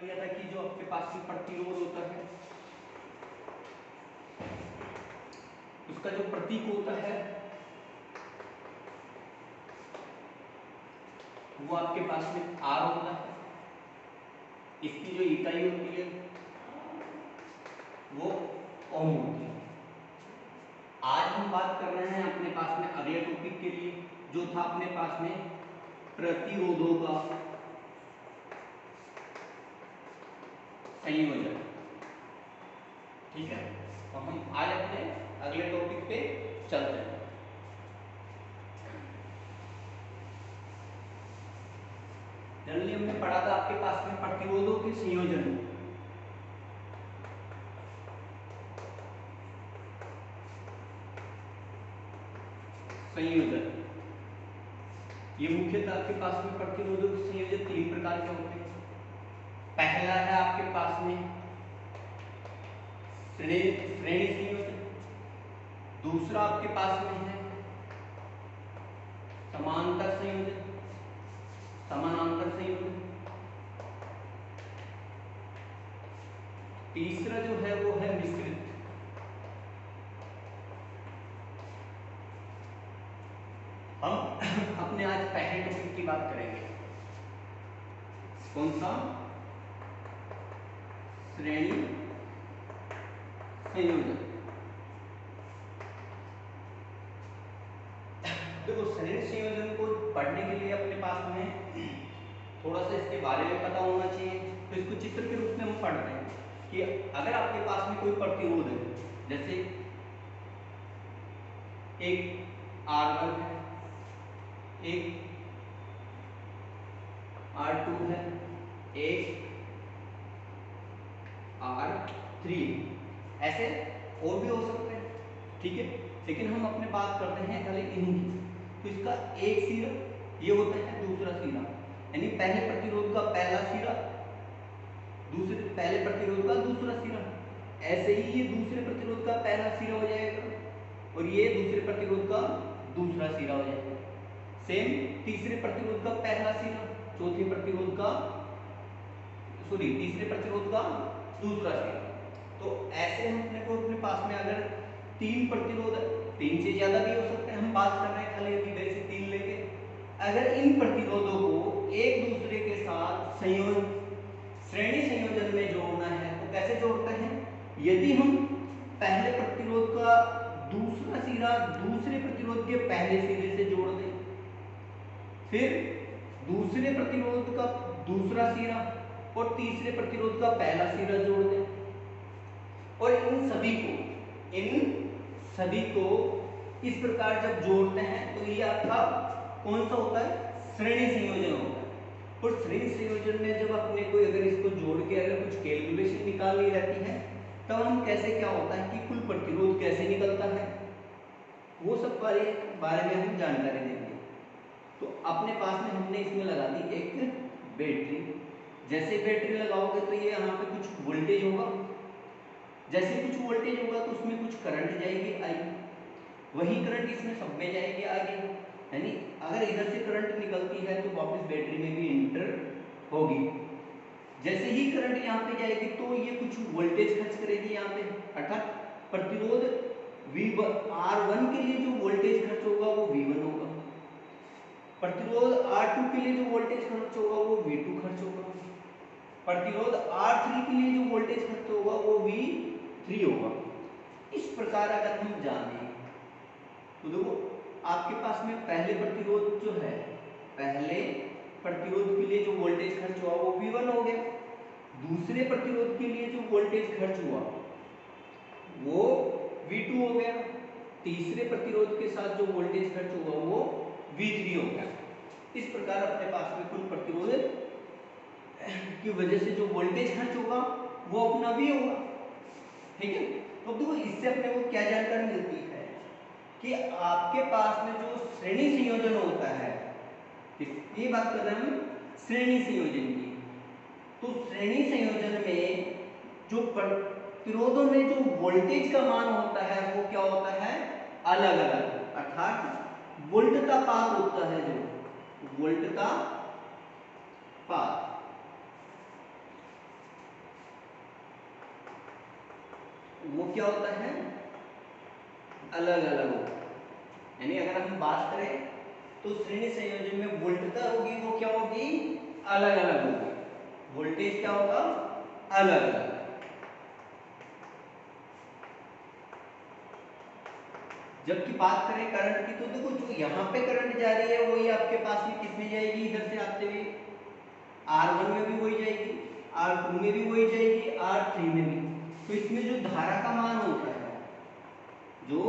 लिया था कि जो आपके पास में प्रतिरोध होता है उसका जो प्रतीक होता है वो आपके पास में R होता है। इसकी जो इकाई होती है वो ओम होती है। आज हम बात कर रहे हैं अपने पास में अगले टॉपिक के लिए जो था अपने पास में प्रतिरोधों का संयोजन। ठीक है, तो हम आज अपने अगले टॉपिक पे चलते हैं। जनरली हमने पढ़ा था आपके पास में प्रतिरोधों के संयोजन। ये मुख्यतः आपके पास में प्रतिरोधों के संयोजन 3 प्रकार के होते हैं। पहला है आपके पास में श्रेणी संयोजन, दूसरा आपके पास में है समांतर संयोजन, समानांतर संयोजन, तीसरा जो है वो है मिश्रित। हम अपने आज पहले टॉपिक की बात करेंगे, कौन सा? श्रेणी संयोजन। देखो, श्रेणी संयोजन को पढ़ने के लिए अपने पास में थोड़ा सा इसके बारे में पता होना चाहिए। तो इसको चित्र के रूप में हम पढ़ते हैं कि अगर आपके पास में कोई प्रतिरोध है, जैसे एक R1 है, एक R2 है, एक R3, ऐसे और भी हो सकते हैं। ठीक है, लेकिन हम अपने बात करते हैं खाली इन्हीं की। तो इसका एक सिरा ये होता है, दूसरा सिरा यानी पहले प्रतिरोध का पहला सिरा, दूसरे पहले प्रतिरोध का दूसरा सिरा। ऐसे ही ये दूसरे प्रतिरोध का पहला सिरा हो जाएगा और ये दूसरे प्रतिरोध का दूसरा सिरा हो जाएगा। सेम तीसरे प्रतिरोध का पहला सिरा, चौथे प्रतिरोध का तीसरे प्रतिरोध का दूसरा सिरा। तो ऐसे हम अपने पास में अगर 3 प्रतिरोध, 3 से ज्यादा भी हो सकते हैं, हम बात कर रहे हैं खाली अभी वैसे 3 लेके। अगर इन प्रतिरोधों को एक दूसरे के साथ श्रेणी संयोजन में जोड़ना है तो कैसे जोड़ते हैं? यदि हम पहले प्रतिरोध का दूसरा सिरा दूसरे प्रतिरोध के पहले सिरे से जोड़ दें, फिर दूसरे प्रतिरोध का दूसरा सिरा और तीसरे प्रतिरोध का पहला सिरा जोड़ दें, और इन सभी को इस प्रकार जब जोड़ते हैं तो ये आपका कौन सा होता है? श्रेणी संयोजन होता है। और श्रेणी संयोजन में जब अपने को अगर इसको जोड़ के अगर कुछ कैलकुलेशन निकालनी रहती है तब हम कैसे, क्या होता है कि कुल प्रतिरोध कैसे निकलता है, वो सब बारे में हम जानकारी देंगे। तो अपने पास में हमने इसमें लगा दी एक बैटरी। जैसे बैटरी लगाओगे तो ये यहाँ पे कुछ वोल्टेज होगा, जैसे कुछ वोल्टेज होगा तो उसमें कुछ करंट जाएगी आई, वही करंट इसमें सब में जाएगी आगे, यानी अगर इधर से करंट निकलती है तो वापस बैटरी में भी इंटर होगी। जैसे ही करंट यहाँ पे जाएगी तो ये कुछ वोल्टेज खर्च करेगी यहाँ पे, अर्थात प्रतिरोध R1 के लिए जो वोल्टेज खर्च होगा वो V1 होगा, प्रतिरोध R2 के लिए जो वोल्टेज खर्च होगा वो V2 खर्च होगा, प्रतिरोध R3 के लिए जो वोल्टेज खर्च होगा वो V3 होगा। इस प्रकार अगर हम जाने तो देखो आपके पास में पहले प्रतिरोध जो है, पहले प्रतिरोध के लिए जो वोल्टेज खर्च हुआ वो V1 हो गया, दूसरे प्रतिरोध के लिए जो वोल्टेज खर्च हुआ वो V2 हो गया, तीसरे प्रतिरोध के साथ जो वोल्टेज खर्च हुआ वो V3 हो गया। इस प्रकार अपने पास में कुल प्रतिरोध की वजह से जो वोल्टेज खर्च होगा वो अपना भी होगा। ठीक है, तो देखो इससे अपने को क्या जानकारी मिलती है कि आपके पास में जो श्रेणी संयोजन होता है, ये बात कर रहे हैं हम श्रेणी संयोजन की, तो श्रेणी संयोजन में जो प्रतिरोधों में जो वोल्टेज का मान होता है वो क्या होता है? अलग अलग, अर्थात वोल्टता पात होता है, जो वोल्टता पात। वो क्या होता है, अलग अलग होता है। यानी अगर हम बात करें तो श्रेणी संयोजन में वोल्टता होगी वो क्या होगी, अलग अलग होगी। वोल्टेज क्या होगा, अलग अलग। जबकि बात करें करंट की तो देखो जो यहाँ पे करंट जा रही है वही आपके पास में किसमें जाएगी, इधर से आते हुए R1 में भी वही जाएगी, R2 में भी वही जाएगी, R3 में भी। तो इसमें जो धारा का मान होता है, जो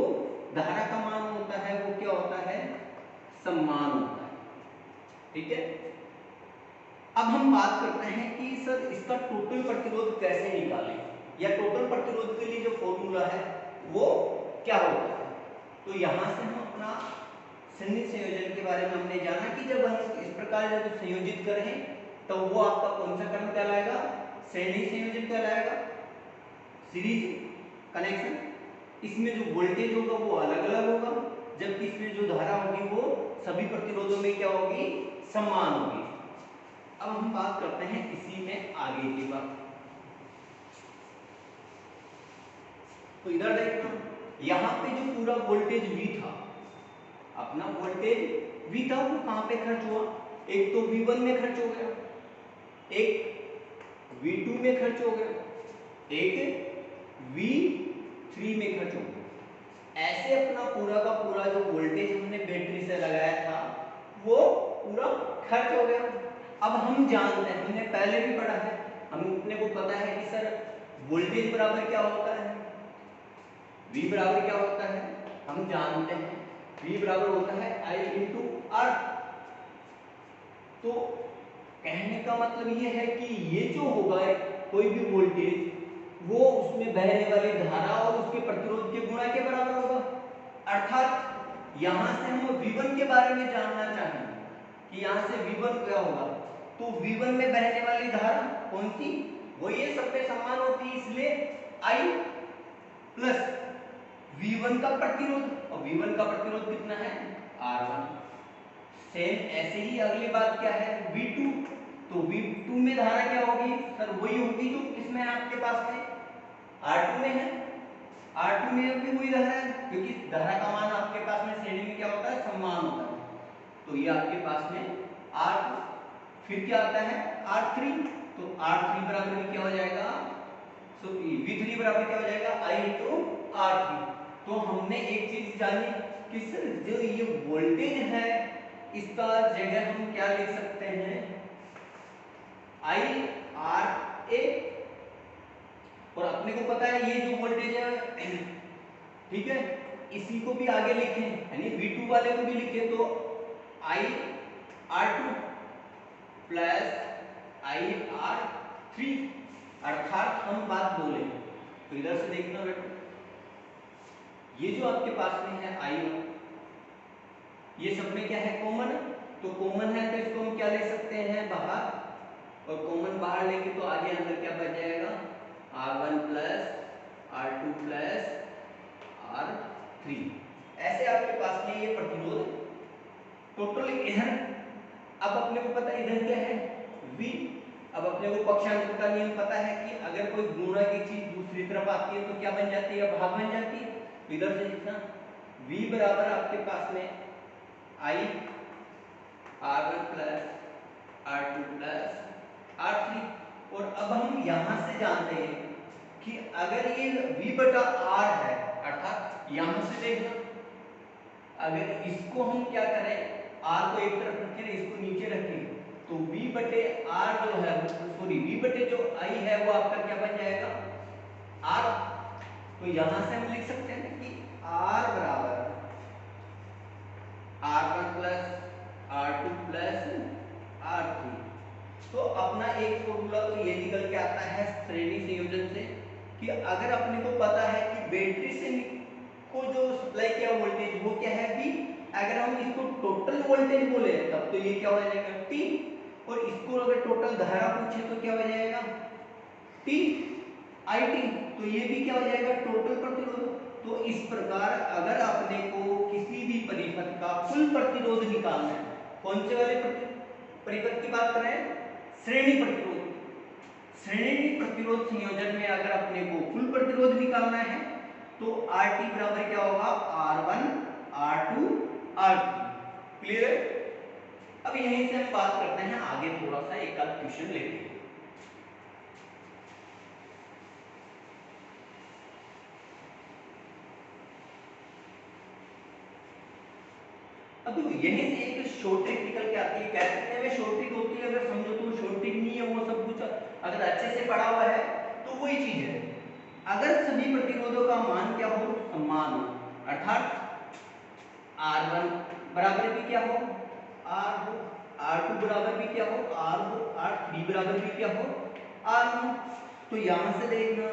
धारा का मान होता है वो क्या होता है, समान होता है। ठीक है। अब हम बात करते हैं कि सर इसका टोटल प्रतिरोध कैसे निकालें, या टोटल प्रतिरोध के लिए जो फॉर्मूला है वो क्या होता है। तो यहां से हम अपना श्रेणी संयोजन के बारे में हमने जाना कि जब हम इस प्रकार जब संयोजित करें तो वो आपका कौन सा क्रम कहलाएगा, श्रेणी संयोजन कहलाएगा, सीरीज कनेक्शन। इसमें जो वोल्टेज होगा वो अलग अलग होगा, जबकि इसमें जो धारा होगी वो सभी प्रतिरोधों में क्या होगी, समान होगी। अब हम बात करते हैं इसी में आगे की बात। तो इधर देखना, यहाँ पे जो पूरा वोल्टेज V था, अपना वोल्टेज V था, वो कहां पे खर्च हुआ, एक तो V1 में खर्च हो गया, एक V2 में खर्च हो गया, एक V3 में खर्च हो गया। ऐसे अपना पूरा का पूरा जो वोल्टेज हमने बैटरी से लगाया था वो पूरा खर्च हो गया। अब हम जानते हैं, हमने पहले भी पढ़ा है, हमने को पता है कि सर वोल्टेज बराबर क्या होता है, V बराबर क्या होता है, हम जानते हैं V बराबर होता है I इंटू R। तो कहने का मतलब ये है कि ये जो होगा कोई भी वोल्टेज वो उसमें बहने वाली धारा और उसके प्रतिरोध के गुणा के बराबर होगा। अर्थात यहां से हम V1 के बारे में जानना चाहें कि यहां से V1 क्या होगा, तो V1 में बहने वाली धारा कौन सी, वो ये सब पे समान होती है, इसलिए I प्लस V1 का प्रतिरोध, और V1 का प्रतिरोध कितना है, R1। सेम ऐसे ही अगली बात क्या है, V2। तो V2 में धारा क्या होगी, सर वही होगी जो किसमें आपके पास में R2 में है। R2 में भी वही धारा है, क्योंकि धारा का मान आपके पास में श्रेणी में क्या होता है, समान होता है। तो ये आपके पास में R2, फिर क्या आता है R3। तो R3 बराबर में क्या हो जाएगा, सो V3 बराबर क्या हो जाएगा, I इंटू R3। तो हमने एक चीज जानी कि सर जो ये वोल्टेज है इसका जगह हम क्या लिख सकते हैं, I R A। और अपने को पता है ये जो वोल्टेज है ठीक है, इसी को भी आगे लिखें, यानी V2 वाले को भी लिखें, तो I R2 plus I R3। अर्थात हम बात बोले तो इधर से देखना बेटा, ये जो आपके पास में है I1, ये सब में क्या है, कॉमन। तो कॉमन है तो इसको हम क्या ले सकते हैं, बाहर, और कॉमन बाहर लेंगे तो आगे अंदर क्या बच जाएगा, R1 plus R2 plus R3। ऐसे आपके पास में ये प्रतिरोध टोटल इधर। अब अपने को पता है इधर क्या है, V। अब अपने को पक्षांतर का नियम पता है कि अगर कोई गुणा की चीज दूसरी तरफ आती है तो क्या बन जाती है, भाग बन जाती है। तो इधर से लिखना V बराबर आपके पास में I R1 plus R2 plus R3। और अब हम यहां से जानते हैं कि अगर ये V बटा R है, अर्थात यहां से देखना, अगर इसको हम क्या करें, R को एक तरफ रखें, इसको नीचे रखें, तो V बटे R जो है, सॉरी V बटे जो I है वो आपका क्या बन जाएगा, R। तो यहां से हम लिख सकते हैं कि R बराबर R1 plus R2 plus R3। तो अपना एक फॉर्मूला तो ये निकल के आता है श्रेणी संयोजन से कि अगर अपने को पता है कि बैटरी से को जो सप्लाई किया वोल्टेज वो क्या है V, अगर हम इसको टोटल वोल्टेज बोले तब तो ये क्या हो जाएगा T, और इसको अगर टोटल धारा पूछे तो क्या हो जाएगा T IT। तो ये भी क्या हो जाएगा, टोटल प्रतिरोध। तो इस प्रकार अगर आपने को किसी भी परिपथ का कुल प्रतिरोध निकालना है, कौन से वाले परिपथ की बात कर रहे हैं, श्रेणी प्रतिरोध। श्रेणी प्रतिरोध संयोजन में अगर अपने को कुल प्रतिरोध निकालना है तो RT बराबर क्या होगा, R1 R2 R3। क्लियर है? अब यहीं से हम बात करते हैं आगे थोड़ा सा एक आध क्वेश्चन लेके। अब यहीं से एक शॉर्ट ट्रिक निकल के आती है। कहते में शॉर्ट ट्रिक होती है, अगर समझो तो शॉर्ट ट्रिक नहीं है वो सब कुछ अगर अच्छे से पढ़ा हुआ है तो वही चीज है। अगर सभी प्रतिरोधों का मान क्या हो, समान हो, अर्थात R1 बराबर भी क्या हो, R हो, R2 बराबर भी क्या हो, R हो, R3 बराबर भी क्या हो, R हो। तो यहां से देखना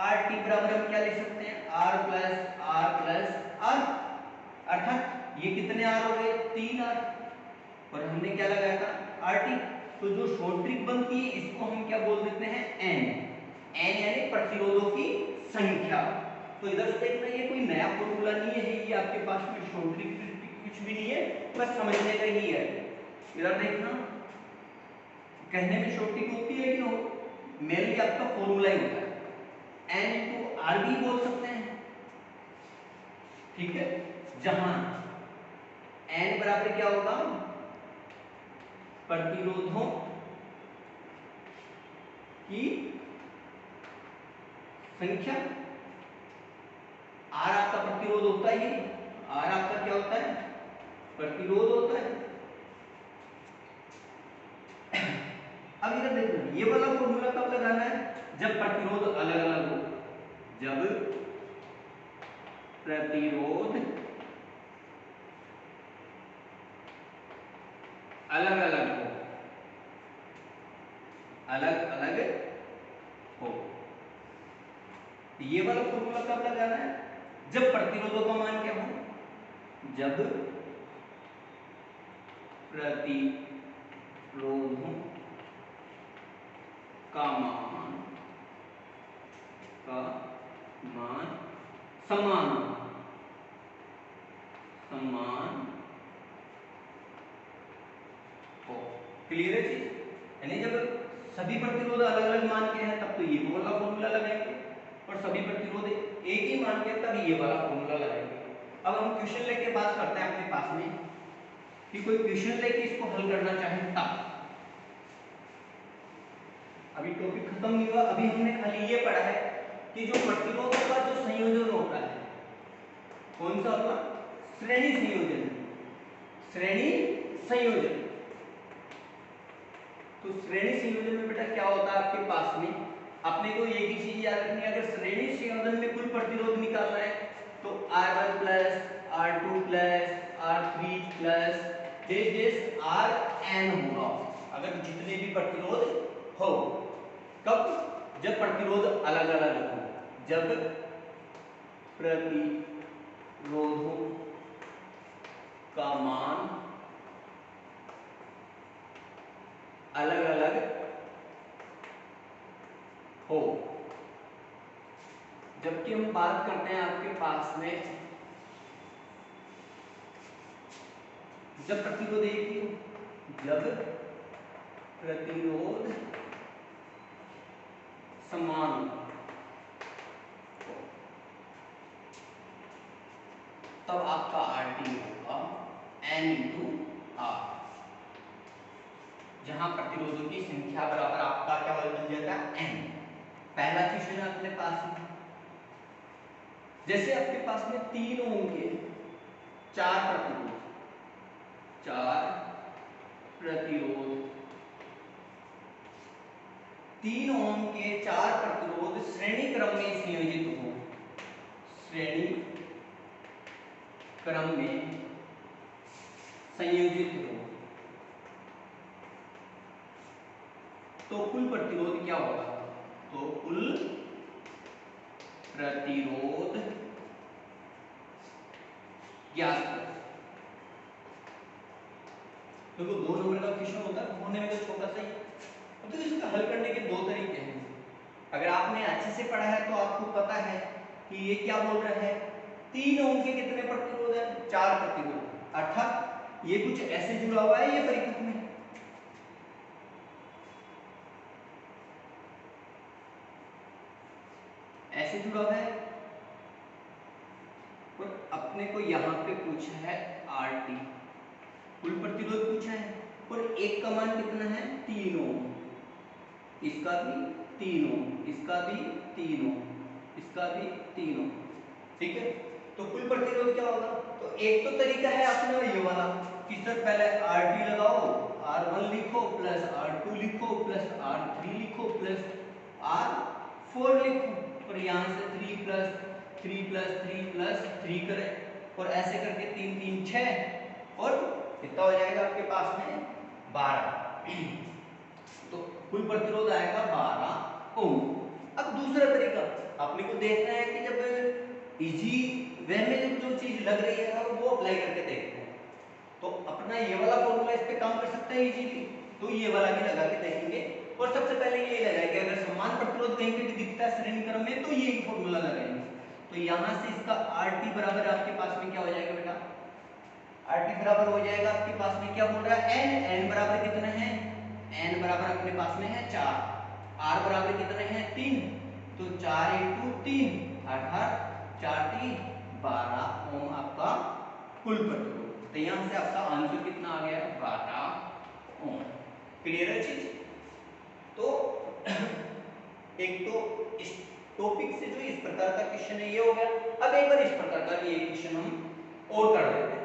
RT बराबर हम क्या लिख सकते हैं, R प्लस R, अर्थात ये कितने R हो गए, 3R, और हमने क्या लगाया था RT। तो जो शॉर्ट ट्रिक बनती है इसको हम क्या बोल देते हैं, N यानी प्रतिरोधों की संख्या। तो इधर से देखना ये कोई नया फॉर्मूला नहीं है, ये आपके पास में शॉर्ट ट्रिक कुछ भी नहीं है, बस समझने का ही है। इधर देखना कहने में शॉर्ट ट्रिक होती है कि मेनली आपका फॉर्मूला ही होता है, N into R भी बोल सकते हैं, ठीक है। जहां N बराबर क्या होगा, प्रतिरोधों की संख्या, R आपका प्रतिरोध होता है, R आपका क्या होता है, प्रतिरोध होता है। अब इधर देखना ये वाला फॉर्मूला कब लगाना है, जब प्रतिरोध अलग अलग हो, जब प्रतिरोध अलग अलग हो, अलग अलग हो। ये वाला फॉर्मूला कब लगाना है, जब प्रतिरोधों का मान क्या हो, जब प्रतिरोधों का मान समान हो। क्लियर है चीज, यानी जब सभी प्रतिरोध अलग अलग मान के हैं तब तो ये वाला फॉर्मूला लगाएंगे, और सभी प्रतिरोध एक ही मान के तब ये वाला फॉर्मूला लगाएंगे। अब हम क्वेश्चन लेके बात करते हैं अपने पास में कि कोई क्वेश्चन लेके इसको हल करना चाहे तब। अभी टॉपिक खत्म नहीं हुआ, अभी हमने खाली ये पढ़ा है कि जो प्रतिरोधों का जो संयोजन होता है कौन सा होगा, श्रेणी संयोजन, श्रेणी संयोजन। तो श्रेणी संयोजन में बेटा क्या होता है आपके पास में, अपने को एक ही चीज याद रखनी है, अगर श्रेणी संयोजन में कुल प्रतिरोध निकालना है तो R1 plus R2 plus R3 plus Rn होगा, अगर जितने भी प्रतिरोध हो। कब, जब प्रतिरोध अलग अलग हो, जब प्रतिरोधों का मान अलग अलग हो। जबकि हम बात करते हैं आपके पास में जब प्रतिरोध एक ही हो, जब प्रतिरोध समान हो तब आपका RT होगा N into R, जहां प्रतिरोधों की संख्या बराबर आपका क्या बन जाता है, N। पहला क्वेश्चन है अपने पास में, जैसे आपके पास में 3 ओम के 4 प्रतिरोध 3 ओम के 4 प्रतिरोध श्रेणी क्रम में संयोजित हो, श्रेणी क्रम में संयोजित हो, तो कुल प्रतिरोध क्या होगा, तो कुल प्रतिरोध ज्ञात करो। देखो 2 नंबर का क्वेश्चन होता है, होने में तो छोटा सा ही, तो इसका हल करने के 2 तरीके हैं। अगर आपने अच्छे से पढ़ा है तो आपको पता है कि ये क्या बोल रहा है, 3 ओम के कितने प्रतिरोध है, 4 प्रतिरोध, अर्थात ये कुछ ऐसे जुड़ा हुआ है ये परिपथ में, ऐसे जुड़ा हुआ है और अपने को यहाँ पे पूछा है RT, कुल प्रतिरोध पूछा है, और एक का मान कितना है 3 ओम, इसका भी 3 ओम, इसका भी 3 ओम, इसका भी 3 ओम, ठीक है। तो कुल प्रतिरोध क्या होगा? तो एक तो तरीका है अपना ये वाला कि सर पहले RT लगाओ, R1 लिखो प्लस R2 लिखो प्लस R3 लिखो प्लस R4 लिखो, और यहाँ से 3 प्लस 3 प्लस 3 प्लस 3 करें और ऐसे करके 3 3 6 और कितना हो जाएगा आपके पास में 12। तो कुल प्रतिरोध आएगा 12 ओम। अब दूसरा तरीका अपने को देखना है कि जब इजी वे में जो चीज लग रही है ना वो अप्लाई करके देखते हैं। तो अपना ये वाला फॉर्मूला इस पे काम कर सकता है इजीली, तो ये वाला भी लगा के देखेंगे। और सबसे पहले ये लगाएंगे, अगर समान प्रतिरोध कहीं पे भी दिखता है श्रेणी क्रम में तो ये फॉर्मूला लगाएंगे। तो यहाँ से इसका RT बराबर आपके पास में क्या हो जाएगा बेटा? RT बराबर हो जाएगा आपके पास में क्या बोल रहा है n बराबर कितने हैं? n बराबर अपने पास में है 4, r बराबर कितने हैं 3, तो 4 × 3 अर्थात 4 3 12 ओम आपका कुल प्रतिरोध। तो यहाँ से आपका आंसर कितना आ गया 12 ओम। क्लियर है चीज? तो एक तो इस टॉपिक से जो इस प्रकार का क्वेश्चन है ये हो गया। अब एक बार इस प्रकार का ये क्वेश्चन हम और कर लेते हैं।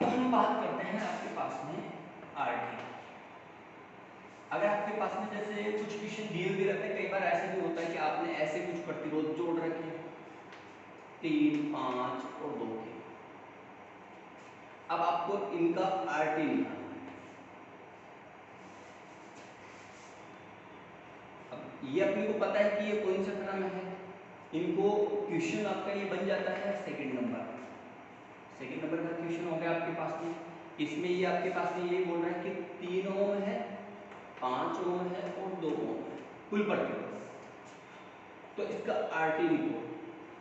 हम बात करते हैं आपके पास में RT। अगर आपके पास में जैसे कुछ क्वेश्चन दिए हुए रहते हैं, कई बार ऐसे भी होता है कि आपने ऐसे कुछ प्रतिरोध जोड़ रखे 3 5 और 2 के, अब आपको इनका RT निकालना है। अब ये अपने को पता है कि ये कौन सा क्रम है, इनको क्वेश्चन आपका ये बन जाता है सेकंड नंबर का क्वेश्चन हो गया आपके पास में। इसमें ये आपके पास में ये बोल रहा है कि 3 ओम है, 5 ओम है और 2 ओम है कुल प्रतिरोध। तो इसका RT लिखो।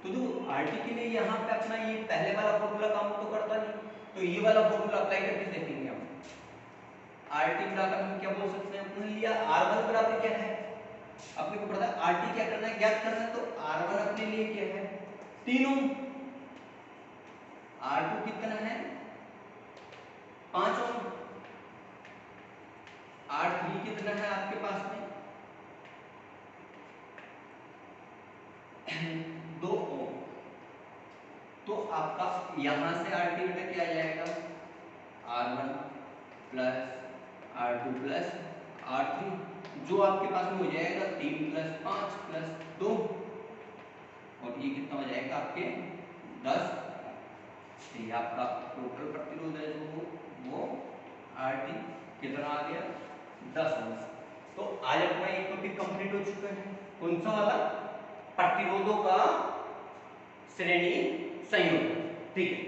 तो जो RT के लिए यहाँ पे अपना ये पहले वाला फॉर्मूला काम तो करता नहीं, तो ये वाला फॉर्मूला अप्लाई करके देखेंगे हम। RT बराबर हम क्या बोल सकते हैं, अपने लिया R1 बराबर क्या है, अपने को पता है RT क्या करना है, ज्ञात करना है। तो R1 अपने लिए क्या है 3 ओम, R2 कितना है 5 ओम, R3 कितना है आपके पास में 2 ओम। तो आपका यहां से RT बेटा क्या आ जाएगा R1 plus R2 plus R3, जो आपके पास में हो जाएगा 3 प्लस 5 प्लस 2, और ये कितना हो जाएगा आपके 10। ये आपका टोटल प्रतिरोध है जो वो RT कितना आ गया 10 ओम। तो आज अपना एक टॉपिक कंप्लीट हो चुका है, कौन सा वाला, प्रतिरोधों का श्रेणी संयोजन। ठीक है।